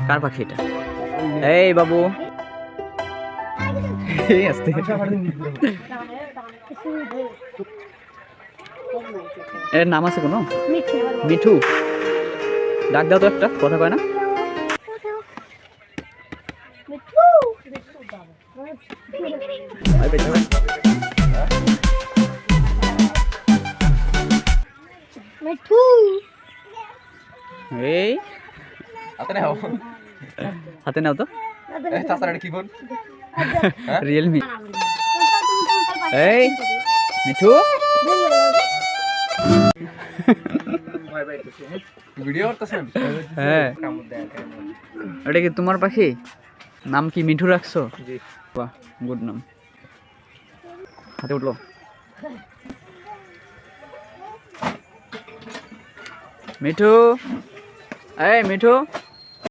কার পাখি এটা? এই বাবু এই আস্তে এর নাম আছে কোনো? মিঠু। ডাক দাও তো, একটা কথা কয় না? এই হাতে নাও তো। রিয়েলমি। এই মিঠু হ্যাঁ, ওটা কি তোমার পাখি? নাম কি মিঠু রাখছো? বাহ, গুড নাম। হাতে উঠলো। মিঠু, এই মিঠু।